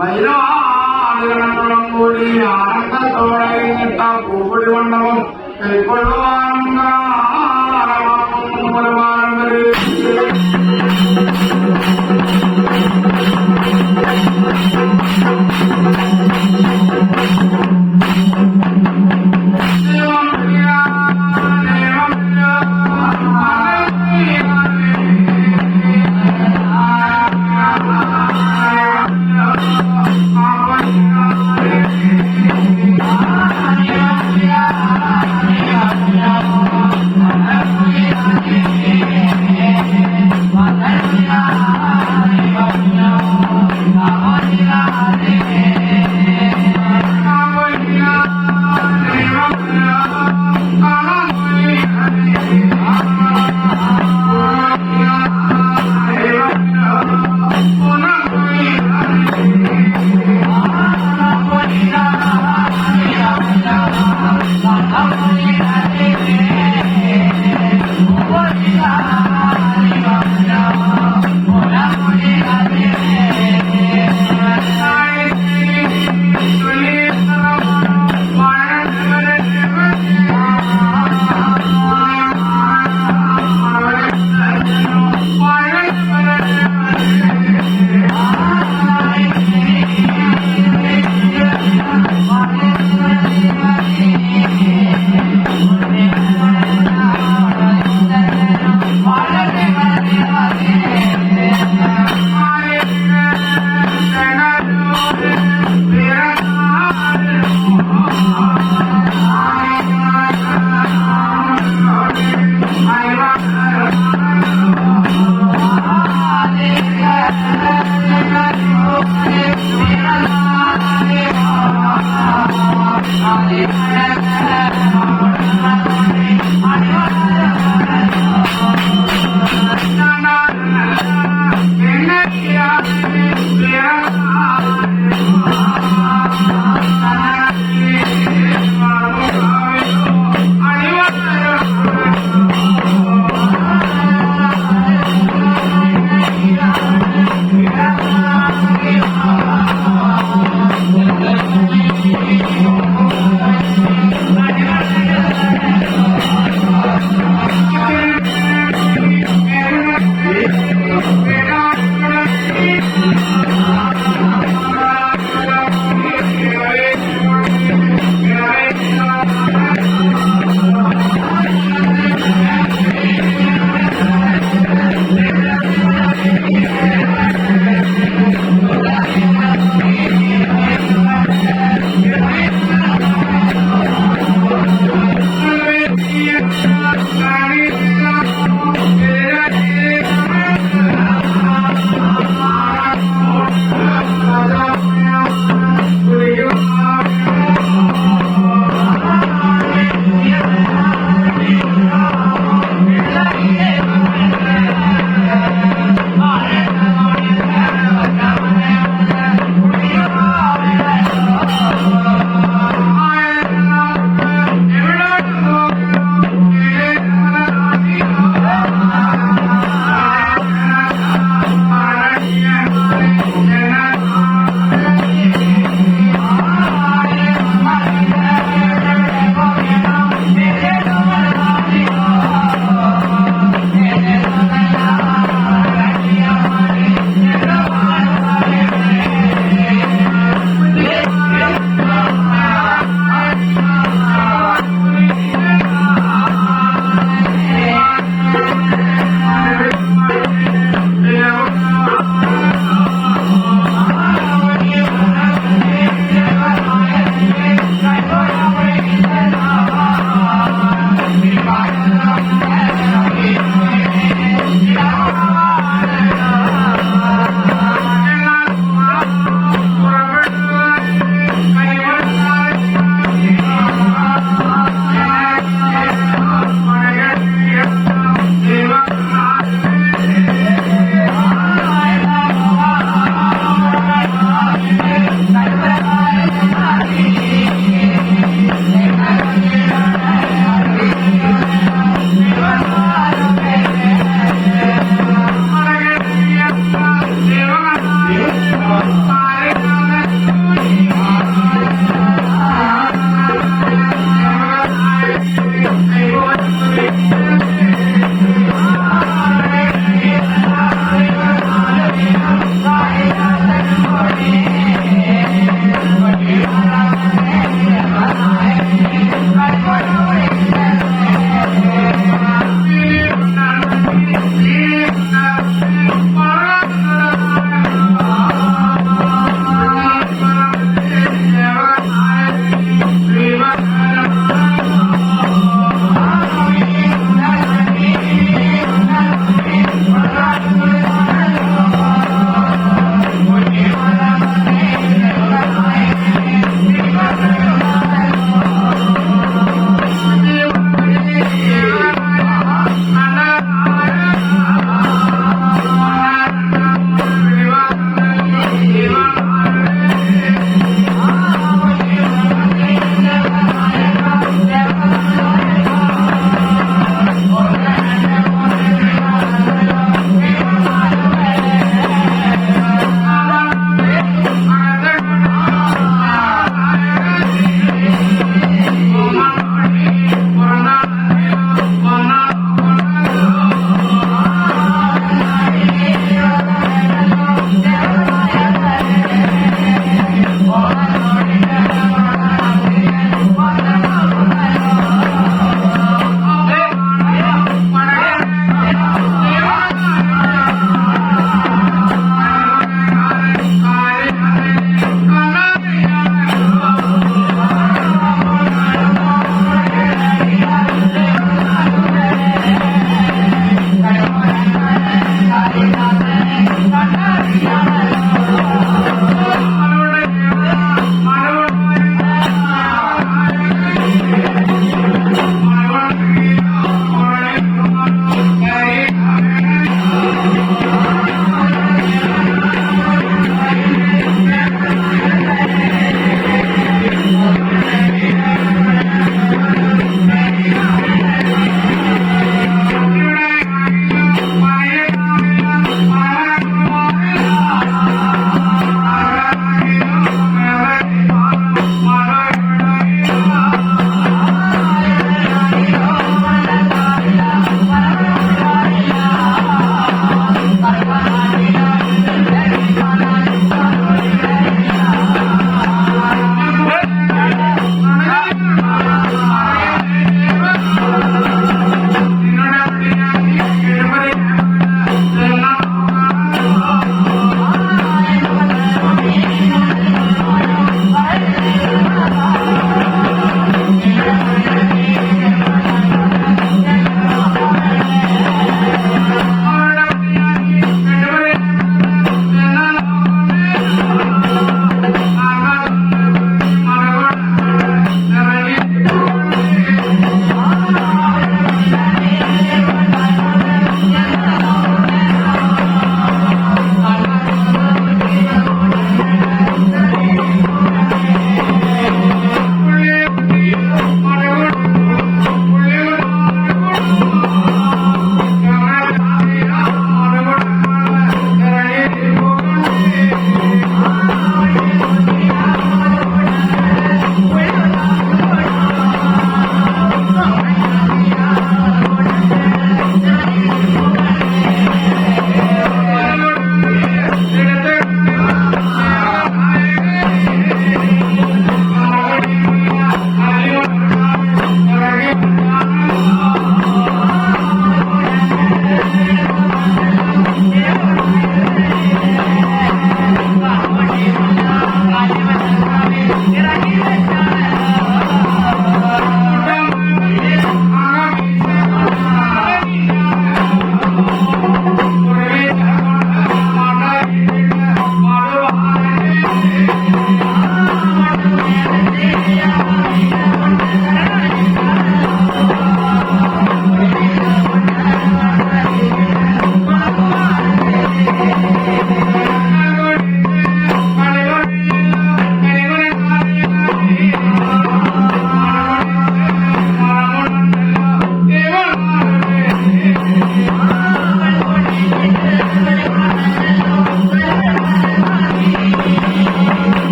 വൈരാളും കൂടി ആനന്ദത്തോടെ പൂപ്പൊടി മണ്ഡപം കൈക്കൊള്ളുവാനും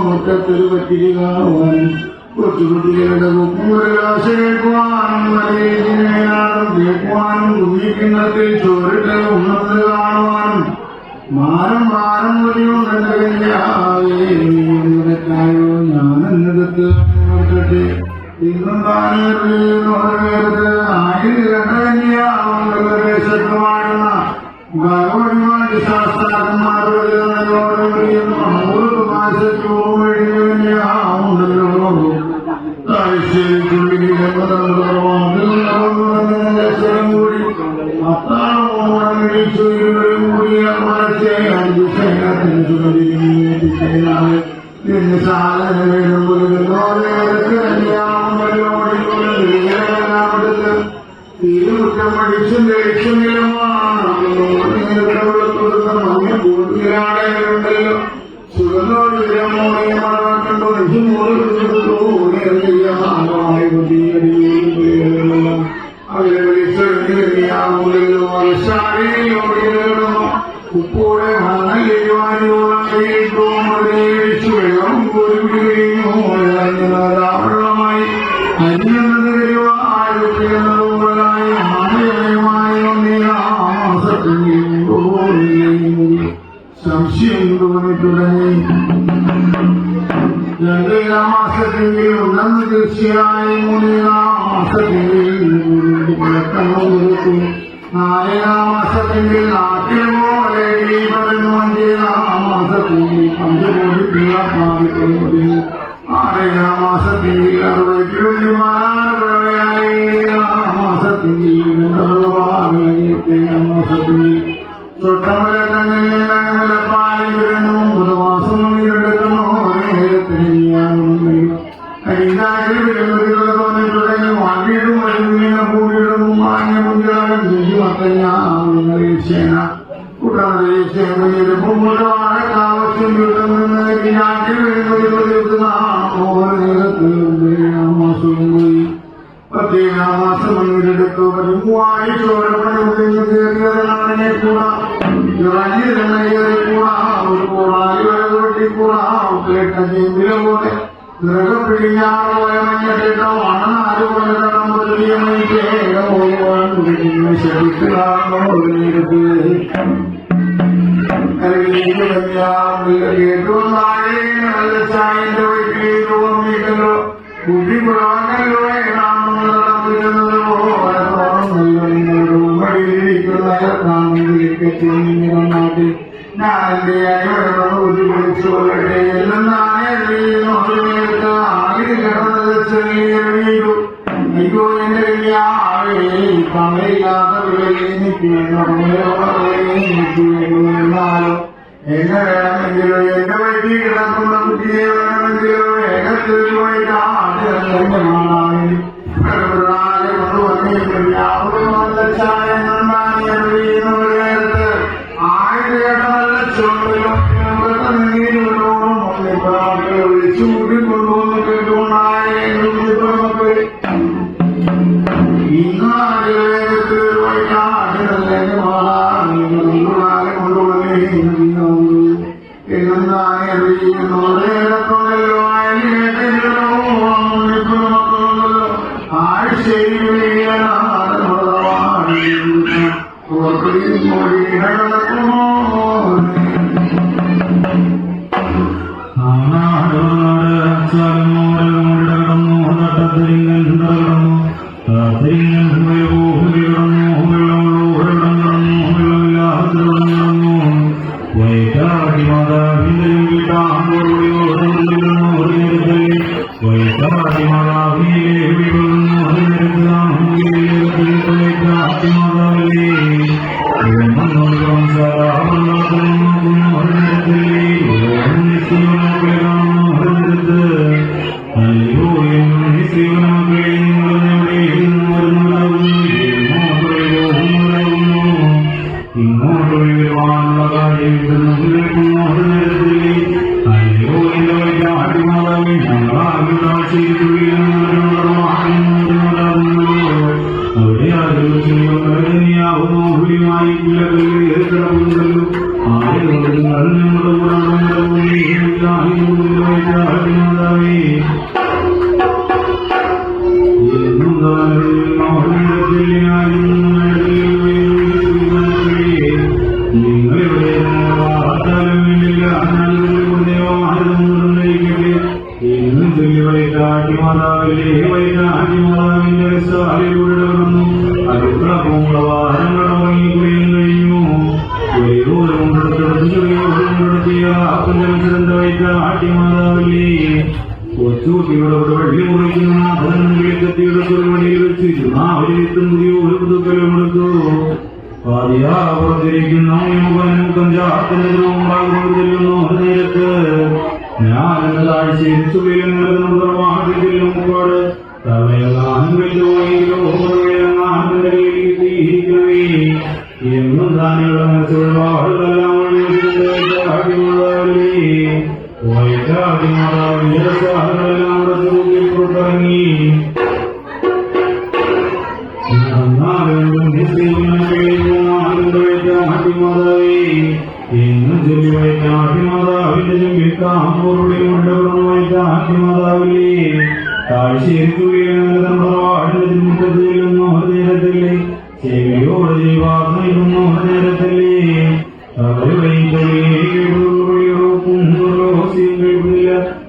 മുറ്റത്തൊരു പറ്റിരി കാണുവാൻ കൊച്ചുകുട്ടികളുടെ കുപ്പുരകാശേക്കുവാനും കേൾക്കുവാനും കുഞ്ഞിക്കിണ്ണത്തിൽ ചോരിട്ട് ഉണർന്ന് കാണുവാനും മാനം മാനം ഒലിയുണ്ടായോ ഞാനെന്നിടത്ത് നോക്കട്ടെ ഇന്നും താനേർത്ത് ആയിരക്കണിയാവുന്ന ഭഗവന്മാരുടെ ശാസ്ത്രജ്ഞന്മാരോട് തിരുമുറ്റം പഠിച്ചും ലക്ഷ്യമില്ലമാണല്ലോ സുഖനോട് വിരമോണയമാക്കണ്ടോ അവരെ വിളിച്ചെടുക്കുകയാണല്ലോ ഉപ്പോടെ മണലിരുവാനുള്ള കൈയിട്ടു വെള്ളം ധാരാളമായി അന്യമായി സംശയം തോന്നി തുടങ്ങി. മാസത്തെങ്കിൽ ഉണ്ടെന്ന് തീർച്ചയായും മാസത്തെങ്കിൽ നായകാമാസത്തെങ്കിൽ നാട്ടിൽ പോലെ പറഞ്ഞു 5 മാസത്തെങ്കിൽ 5 കോടി പിള്ള പാടിക്കൊണ്ടു 6 മാസത്തെങ്കിൽ 60 മാസത്തെങ്കിൽ 8 മാസത്തെങ്കിൽ തൊട്ടമല തന്നെ പാലി വരുന്നു 3 മാസം എടുക്കുന്നു കരിങ്കാറ്റിൽ വിലമുറികൾ തോന്നിട്ടുണ്ടെങ്കിൽ വാങ്ങിയിടും വഴുകുന്ന കൂടിയിടും വാങ്ങിയ മുഞ്ചാലും ചെല്ലി മത്തഞ്ഞാശേന കുട്ടനടുമ്പുമ്പോഴാണ് ആവശ്യം കിട്ടുന്നത് കരിങ്കാറ്റിൽ വിലമുറികൾ ഓരോ നേരത്തിലും മാസവും പോയി 10 മാസം മുന്നിലെടുത്തു വരുമ്പോഴായി ചോരപ്പണി കയറിയതിനെ കൂടാ ഇറങ്ങിയിരുന്നേറിക്കൂടാ ഒരു കൂടായി വെട്ടിക്കൂടാ കേട്ട ചെമ്പിലെ പോലെ ഗ്രഹപ്പിടിഞ്ഞാറ് പോലെ മഞ്ഞിട്ടോ മണ്ണാറ് പോലെ ഏറ്റവും താഴെ നല്ല ചായന്റെ വൈകിട്ടോ കുട്ടി പുറവാങ്ങല്ലോ കാണുന്നത് നാട്ടിൽ ഞാൻ എന്റെ അനിവരെ വിളിച്ചു കൊള്ളട്ടെ എല്ലാം അയ്യോ എന്റെ തമയില്ലാത്ത എന്നാലോ എന്നെ വേണമെങ്കിലോ എന്റെ വൈകി കിടക്കുന്ന കുട്ടിയെ വേണമെങ്കിലോ ഏകത്തിൽ പോയിട്ട് കൊണ്ടുവന്നില്ല ചായ വിളിച്ചു കൂട്ടിക്കൊണ്ടുവന്ന് കേട്ടുകൊണ്ടായ ഇന്നാഗ്രഹത്തിൽ കൊണ്ടുവന്നേക്കുന്നല്ലോ വൈകാടി മാതാവിന്റെ കിടക്കുന്നുണ്ടല്ലോ. ആയതുകൊണ്ട് നിങ്ങൾ ഞങ്ങളുടെ മാതാവേ എന്നും നിങ്ങളുടെ വാർത്താലും വേണ്ടില്ല എന്നും ചൊല്ലി വൈകാട്ടി മാതാവിന്റെ സാലിലൂടെ വന്നു അടുക്കള വാഹനങ്ങൾ ഉറങ്ങിക്കുകയും കഴിഞ്ഞു. വൈകാട്ടി മാതാവില്ലേ കൊച്ചുകുട്ടിയുടെ വെള്ളി മുറിക്കുന്ന കത്തിയുടെ ചെറുവടിയിൽ വെച്ച് ചുനാവരിത്തും ഒരു പുതുക്കലും എടുത്തു. പാതിയാവർത്തിരിക്കുന്ന മുഖം ചാത്തിനെതിരുണ്ടാകുമ്പോൾ ചെല്ലുന്നു. ഒരു നേരത്ത് ഞാൻ എന്റെ താഴ്ചയിൽ ചുള്ളിലും വാട്ടിലും മുമ്പോട് തവയെങ്ങാണ്ടിരിക്കണമേ എന്നും താനുള്ള മനസ്സുകളെല്ലാം വൈകാട്ടിമാതാവിന്റെ സാധനങ്ങളെല്ലാം പുറത്തിറങ്ങി. എന്നും ചൊല്ലി വൈകാട്ടിമാതാവിന്റെ ചെമ്പിക്കാമ്പൂറുടെ കൊണ്ടുവന്നു. വൈകാട്ടിമാതാവില്ലേ താഴ്ചയിരിക്കുകയെന്നു നേരത്തല്ലേ ചെവിയോട് ചെയ്യുന്നു. നേരത്തല്ലേ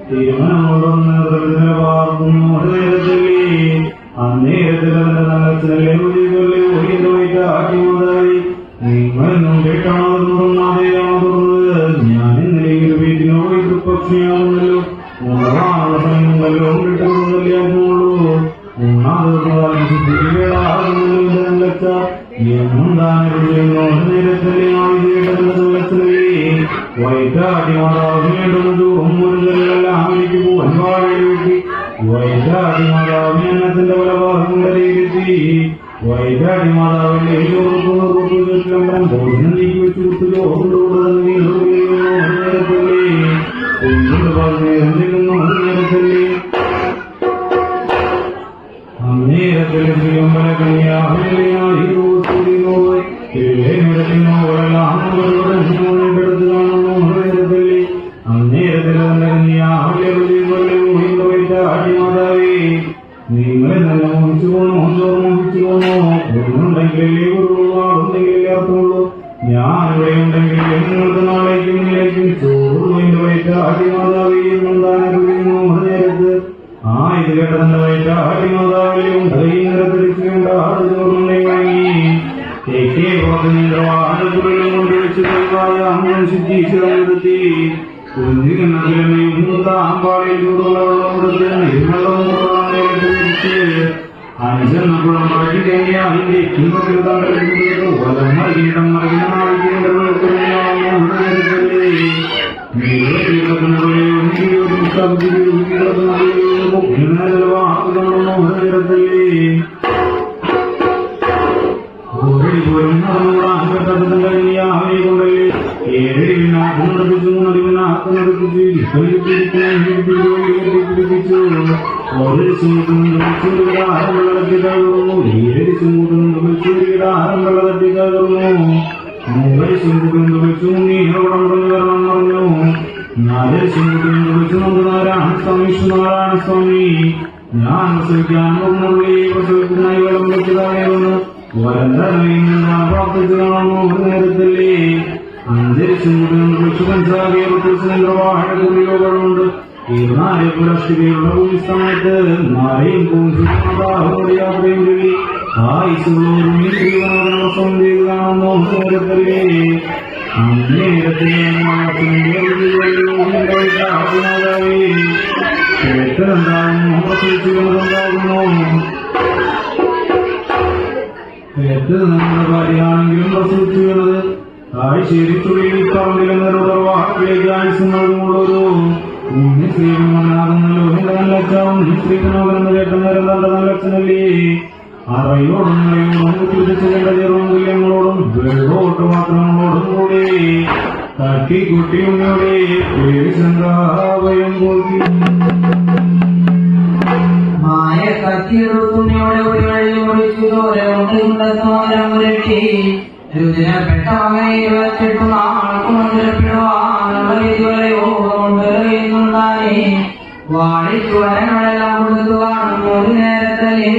തീരുമാനമോടൊന്ന് പാർക്കുന്നു. നേരത്തല്ലേ അന്നേരത്തിൽ അതിന്റെ നല്ലച്ചനല്ലേ വൈകാട്ടിമാതായി നിങ്ങളെന്നും കേട്ടാണോ തുറന്നത്. ഞാൻ ഇന്നലെ വീട്ടിനോട് പക്ഷിയാകുന്നല്ലോ ഉണവാണല്ലോ കിട്ടുന്നല്ലോ ഉണ്ണാതെന്നല്ലച്ച എന്നും താനുന്നു. നേരത്തല്ലേ കേട്ടല്ലേ വൈകാട്ടി മാതാവ് വേണ്ടുന്നത് ഒന്നൊരുതെല്ലാം എനിക്ക് പോവാൻ വാഴി വൈകാട്ടി മാതാവ് എണ്ണത്തിന്റെ പല ഭാഗങ്ങളിലെത്തി. വൈകാട്ടി മാതാവിന്റെ ഭോജനം നീക്കി വെച്ച് കുത്തുകോടുകൂടെ നേരത്തല്ലേ പറഞ്ഞിരുന്നു. നേരത്തല്ലേ അന്നേരത്തിലെ ശ്രീയമ്പല കന്യാടുത്ത് കാണുന്നു. നേരത്തല്ലേ അന്നേരത്തിൽ മാതാവേ നിങ്ങളെ നല്ല മോഹിച്ചു പോണോ ഒന്നുണ്ടെങ്കിലേ ഒരുപാടുണ്ടെങ്കിലേ അർത്ഥമുള്ളൂ. ഞാനിവിടെ ഉണ്ടെങ്കിൽ നിങ്ങൾക്ക് നാളേക്കും നിലയ്ക്കും ചോറും വൈകാട്ടി മാതാവേ എന്നുണ്ടാകുന്നു. നേരത്ത് ഇത് കേട്ട തന്റെ വൈകാട്ടി മാതാവിലും കൊണ്ടുവച്ച് ശുദ്ധീശ്വരത്തി കുഞ്ഞിക്കുന്നതിലും താമ്പാളിൽ ചൂടുവെള്ളം കൊടുത്ത് നിർമ്മലവും അഞ്ചെണ്ണക്കുളം മാറ്റി അതിന്റെ കിമ്പത്തിൽ വലം മറികീടം സ്വാമി ഞാൻ പ്രസവിക്കാൻ പ്രാർത്ഥിച്ചു കാണുന്നു. നേരത്തല്ലേ അന്തരിച്ചുണ്ട്. ഇവനാരെ പുലർത്തുകയുള്ള ഭൂമി സമയത്ത് നാരെയും യാത്രയും ചൊല്ലി ആയുസുള്ളവരും ശ്രീവനോസം ചെയ്ത് കാണുന്നു. നേരത്തല്ലേ നമ്മുടെ ഭാര്യയാണെങ്കിലും പ്രസവിച്ചു വീണത് ആഴ്ചയിൽ തുള്ളിയിൽ പറമ്പിലെന്നവരുടെ വാക്കിലേക്ക് ആയുസുള്ളൊരു ശ്രീകനാകുന്നല്ലോ. എന്റെ നല്ലച്ചാവും ശ്രീകനോകരെന്ന് കേട്ട നേരം തന്റെ നല്ലച്ഛനല്ലേ അറയോടും നിറയോടും ചെറും തുല്യങ്ങളോടും വെള്ളോട്ട് മാത്രങ്ങളോടും കൂടി തട്ടിക്കുട്ടിയുടെ ശങ്കാവയം പോക്കി മായ കത്തിയെടുത്തുണ്ണിയോടെ ഒരു വഴി മുറിച്ചു തോരട്ടി രുചിനപ്പെട്ട മകനെ 28 നാൾക്ക് മന്ദിരപ്പെടുവാനുള്ള വിധിവലയോടുണ്ടായി വാഴിച്ചു വരങ്ങളെല്ലാം കൊടുത്തു കാണും ഒരു നേരത്തല്ലേ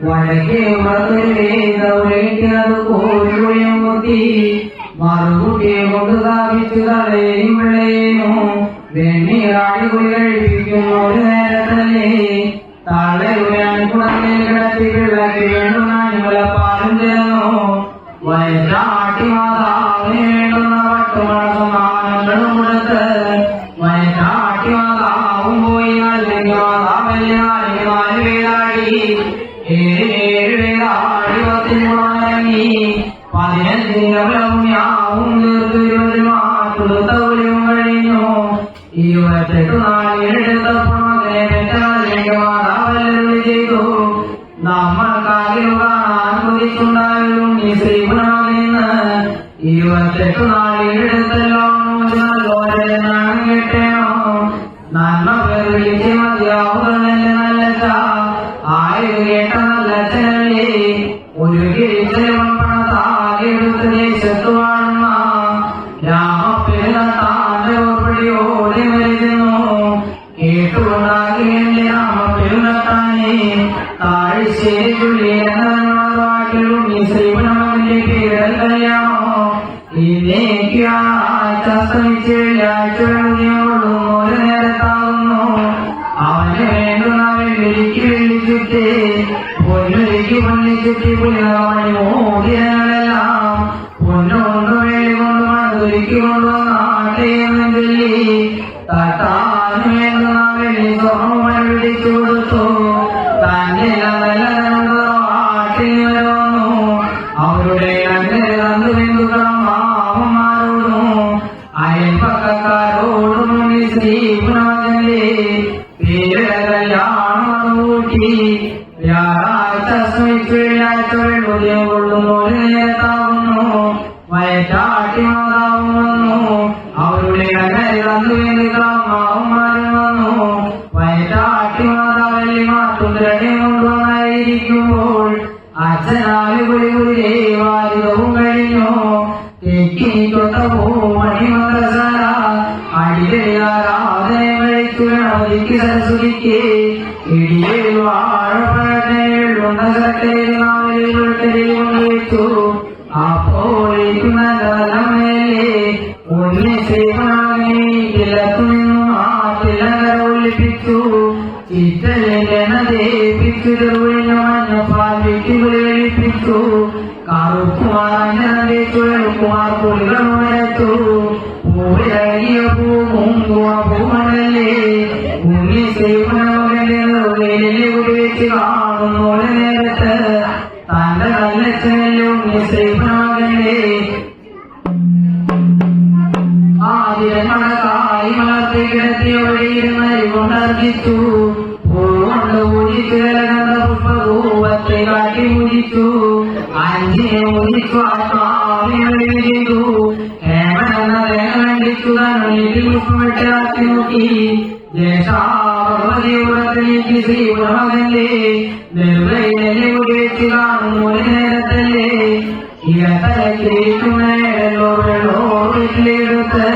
വഴക്കേ ഉറത്തൊരുവേദൗരേറ്റത് കോഴിയും കുത്തി മറുകുട്ടിയെ കൊണ്ട് സ്ഥാപിച്ചു തലയും പിള്ളേനു വെണ്ണീറാടി കുളി കഴിപ്പിക്കുന്നു ഒരു നേരത്തല്ലേ തള്ളയുരാൻ കുളത്തിൽ കിടത്തി പിള്ളക്ക് വേണ്ടുന്ന പാലും ചേർന്നു വയറ്റാട്ടി മാതാവിന് വേണ്ടുന്ന പട്ടുമണ സമ്മാനങ്ങളും കൊടുത്ത് വയറ്റാട്ടി മാതാവും പോയി അല്ലെങ്കിൽ മാതാവല്ലേ 4 വേലാടി 7 വേലാടി 10 15 തീർത്തു 20 മാറ്റുടുത്ത പോലും കഴിഞ്ഞു 28 നാളിലെടുത്തപ്പോൾ മകനെ പെറ്റാലേക്ക് മാതാവല്ലേ ചെയ്തു നമ്മൾക്കാകിലും കാണാൻ കൊതിച്ചുണ്ടായാലും ഈ ശ്രീപുനാമെന്ന് 28 നാളിലെടുത്തല്ലോ നല്ലോരെന്നാണ് കേട്ടേണോ നന്മ പേർ വിളിച്ച് മതിയാവുന്നല്ല നല്ല ആയത് കേട്ട നല്ല അച്ഛനല്ലേ ഒരു കിഴിച്ചലവൻ പണത്താലെടുത്ത ദേശത്തു വാഴുന്ന രാമപ്പെരുന്നാന്റെ ഓർപ്പടിയോടെ മരിക്കുന്നു കേട്ടുകൊണ്ടാകെ എന്റെ രാമപ്പെരുന്നാനെ താഴ്ചേരിക്കുള്ളി എന്നതിനുള്ള വാക്കിലും ഈ ശ്രീപുനാമന്റെ പേരല്ലയാണോ ഇന്നേക്ക് ആശ്രമിച്ച് വെള്ളിയാഴ്ച വെള്ളിയോടും ഒരു നേരത്താകുന്നു അവന് വേണ്ടുന്ന വെള്ളിക്ക് വെള്ളിച്ചുറ്റി പൊന്നൊരുക്കി പൊന്നിച്ചുറ്റി പുലിമണി മോതിരങ്ങളെല്ലാം പൊന്നുകൊണ്ട് വെള്ളി കൊണ്ട് മണതുരുക്കി കൊണ്ടുവന്നാട്ടെ എന്ന് ചൊല്ലി തട്ടാന് വേണ്ടുന്ന വെള്ളി സ്വർണ്ണമണി പിടിച്ചു കൊടുത്തു തന്റെ ആട്ടിൽ വന്നു അവരുടെ ബന്ധുക്കളും മാമന്മാരോടും അയൽപ്പക്കാരോടും ശ്രീപുനാഥന്റെ പേര് കല്യാണം കൂട്ടി വ്യാഴാഴ്ച ശ്രമിച്ചു വെള്ളിയാഴ്ച വെള്ളുദയം കൊള്ളുന്നു ഒരു നേരത്താകുന്നു വയറ്റാട്ടി മാതാവും വന്നു അവരുടെ ബന്ധുക്കളും മാമന്മാരും വന്നു വയറ്റാട്ടി മാതാവല്ലി മാറ്റുദ്രനെ കൊണ്ടുവന്നായിരിക്കുമ്പോൾ അച്ഛനാല് കുളികുലേ വാരിതവും കഴിഞ്ഞു തെക്കിനിക്കൊട്ടപ്പോ മണിമന്ത്രശാല അടിയാരാധന കഴിച്ചു ഗണപതിക്ക് സരസ്വതിക്ക് ഇടിയിൽ വാഴപ്പഴക്കേഴുന്ന സട്ടയിൽ കൊണ്ടുവച്ചു അപ്പോഴേക്കും നല്ലമേലെ ഒന്ന് ശ്രീപനാകനെ കിഴത്തു നിന്നും ആ തിലങ്കര ഒളിപ്പിച്ചു ചിത്തലിന്റെ ദേപ്പിച്ചു ചെറുവിഞ്ഞ മഞ്ഞപ്പാൽ വെട്ടികുളി കഴിപ്പിച്ചു കറുക്കുമാർ ചുഴൽക്കുമാർ കുളികളും വരച്ചു പൂവിലകിയ പൂവും പൂമണല്ലേ ഉണ്ണി ശ്രീപുനമകനെ കുടിവെച്ച് കാണുന്നു ഒരു നേരത്ത് തന്റെ നല്ലച്ഛനല്ലേ ഉണ്ണി ശ്രീപുനമകനെ ആതിരമണക്കായി മലർത്തി കിടത്തി അവിടെ ഇരുന്നരി കൊണ്ടർജിച്ചു പൂകൊണ്ട് പൂജിച്ചു കലകണ്ട പുഷ്പഭൂവത്തെ കാട്ടി പൂജിച്ചു 5 പൂജിച്ചു ആത്മാവിനെ ചെയ്തു ഹേമനെന്ന വേഗം കണ്ടിച്ചു തന്നിട്ട് പുഷ്പമിട്ട് ആക്കി നോക്കി ജ്യേഷ്ഠാഭഗവതിപുരത്തിലേക്ക് ശ്രീപുരമകന്റെ നിർഭയനെ കുടിവെച്ച് കാണുന്നു ഒരു നേരത്തല്ലേ ഇരത്തലോ വീട്ടിലെടുത്ത്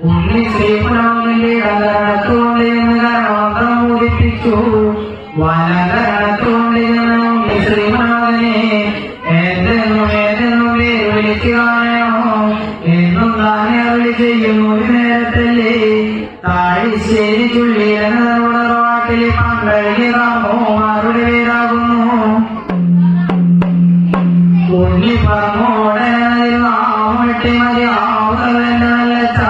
ഉണ്ണി ശ്രീപുരമകന്റെ കരണത്തുകൊണ്ടിരുന്ന് കരമാത്രം മൂടിപ്പിച്ചു വലകരണത്തുകൊണ്ടിരുന്ന ഉണ്ണി ശ്രീപുരമകനെ ഏതെന്നും പേര് വിളിച്ചു കാണണോ എന്നും താനെ അവളി ചെയ്യുന്നു ഒരു നേരത്തല്ലേ താഴിശ്ശേരി ചുള്ളിയിലെന്നതോടെ വാട്ടിലെ പങ്കഴകി രാമോമാരുടെ പേരാകുന്നു ഉണ്ണി പറമോടെ നാമിട്ട് മതിയാവുന്നതെന്റെ നല്ലച്ച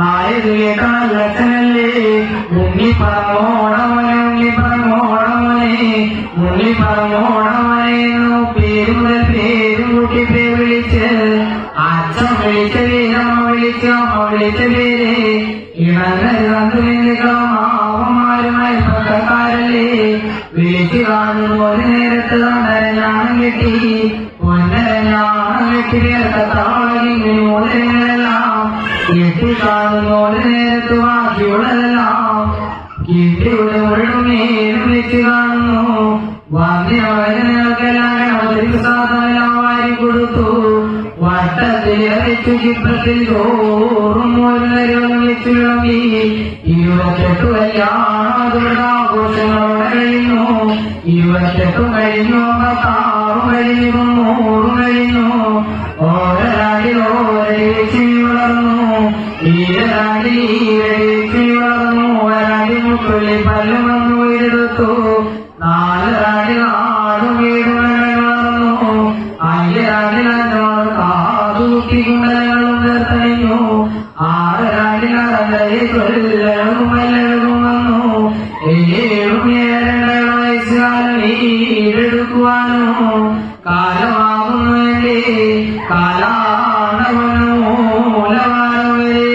ആയത് കേട്ട നല്ലച്ചനല്ലേ ഉണ്ണി പറമോടമനെ ഉണ്ണി പറമോടമനെ ഉണ്ണി പറമോടമനെന്നു പേര് മുതൽ പേരും കൂട്ടി പേര് വിളിച്ച് അച്ഛൻ വിളിച്ച പേരമ്മ വിളിച്ച് അമ്മ വിളിച്ച പേര് ഇണങ്ങരുമാവന്മാരുമായി പക്കക്കാരല്ലേ വിളിച്ചു കാണുന്നു ഒരു നേരത്ത് തന്നരഞ്ഞാണം കെട്ടി പൊന്നരഞ്ഞാണം കെട്ടി പേർക്കത്താളെല്ലാം കെട്ടി കാണുന്നു ഒരു നേരത്ത് ബാക്കിയുള്ളതെല്ലാം കെട്ടിയുടെ മുഴുവനും വെച്ച് കാണുന്നു വന്ധ്യവരനകെല്ലാം ഗണപതിക്ക് സാധനം വാരി കൊടുത്തു വെച്ചു ചിത്രത്തിൽ തോറും ഒരു നേരം വെച്ചു വിളമ്പി 28 കല്യാണം ആഘോഷങ്ങളോടെ കഴിഞ്ഞു 28 കഴിഞ്ഞു 56 കഴിഞ്ഞു 100 കഴിഞ്ഞു ഓരരാടി ഓരേച്ചി വളർന്നു ഈരാടി ഈരേച്ചി വളർന്നു ഒരാടി മുട്ടുള്ളി പല്ലും വന്നു വീടെടുത്തു 4 രാടി നാടും വീടും വളർന്നു 5 രാടി കാതുകുട്ടിക്കുണ്ടലങ്ങളും തീർത്തണിഞ്ഞു 6 രാടി നടന്നേ കൊല്ലവും വല്ലതും വന്നു 7 വയസ്സുകാലം വീടെടുക്കുവാനോ കാലമാകുന്നു എന്റെ കാലാണവനോ മൂലമാനവരെ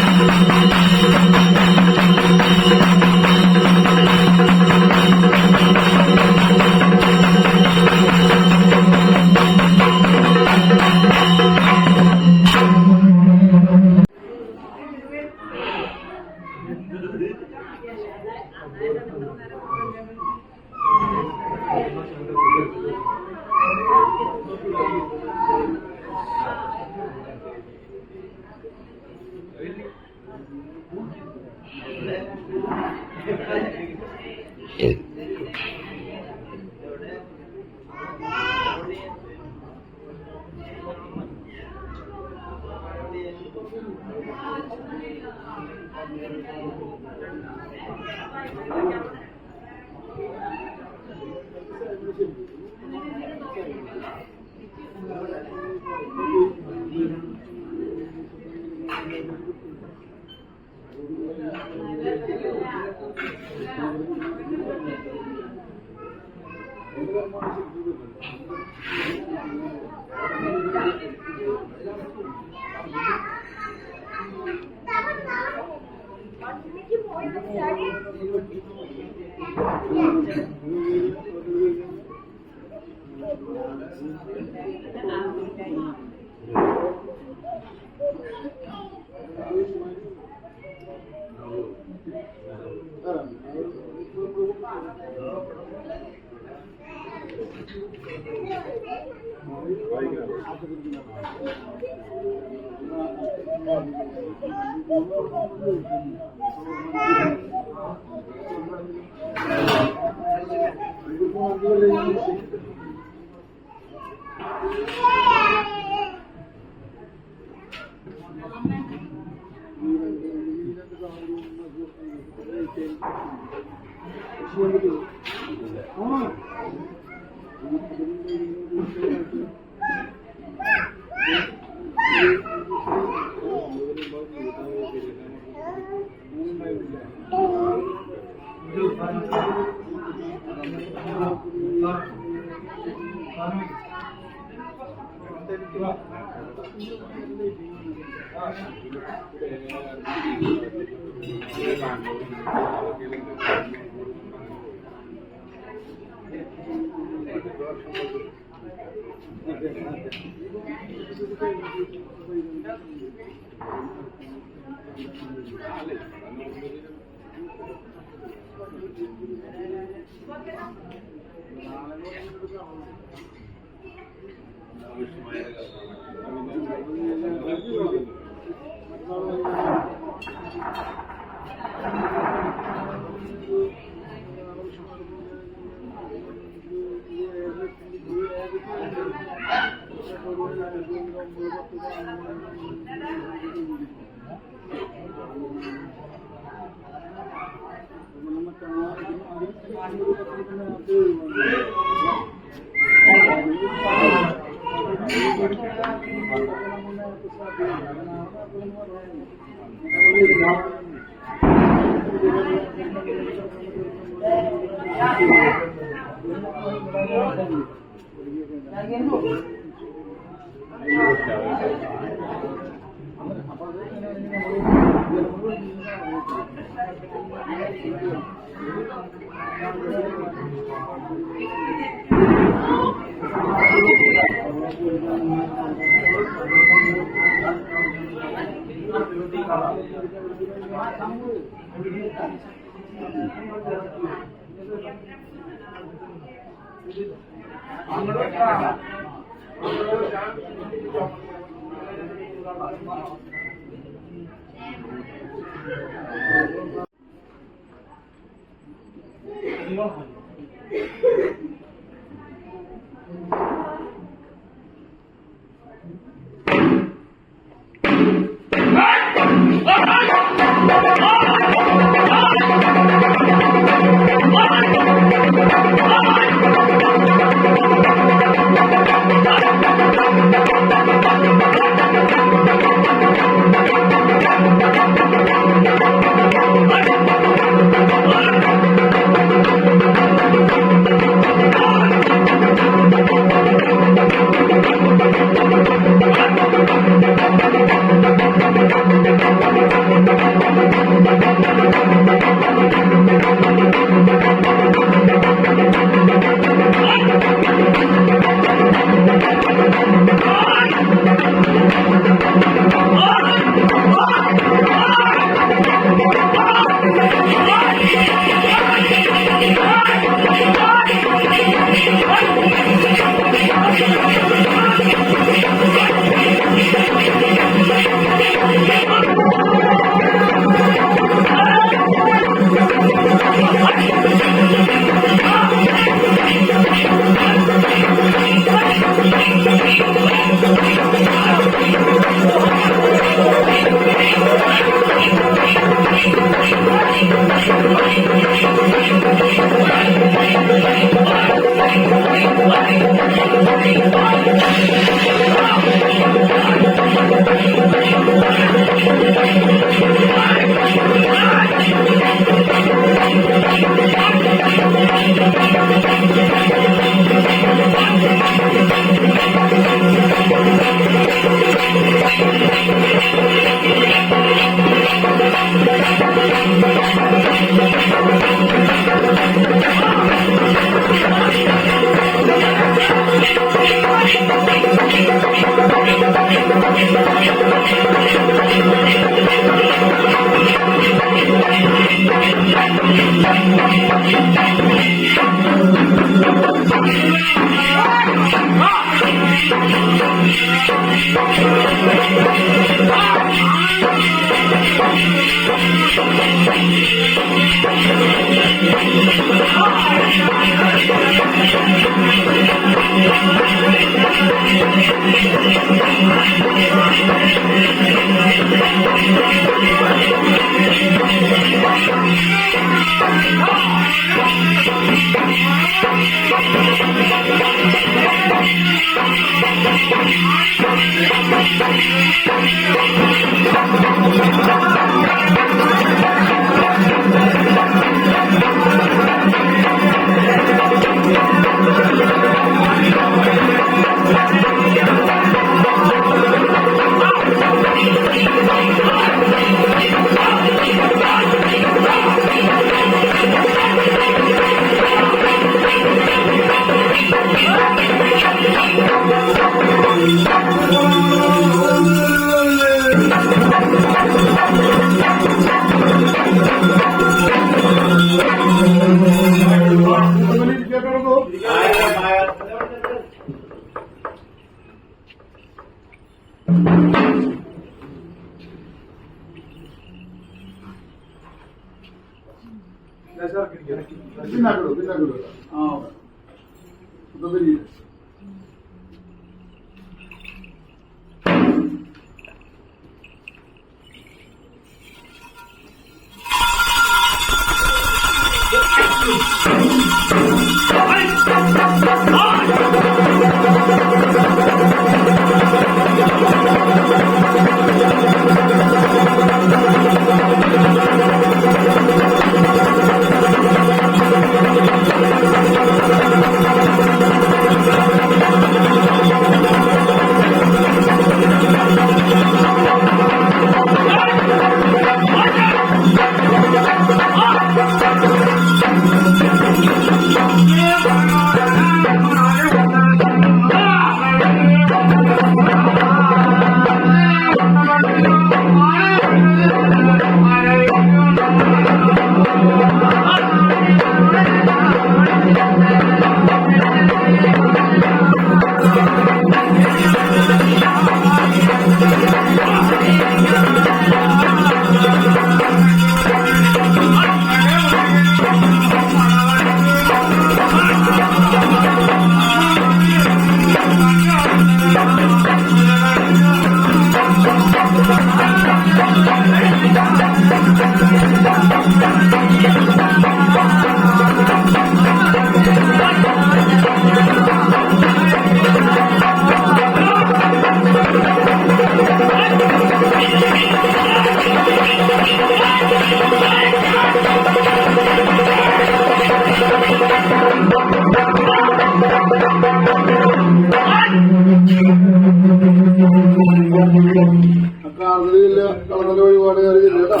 കളങ്ങളുടെ വഴിപാട് കയറിയില്ല കേട്ടോ.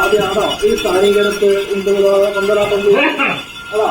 ആദ്യമാണോ ഈ സ്ഥാനീകരത്ത് 9 12 അതാ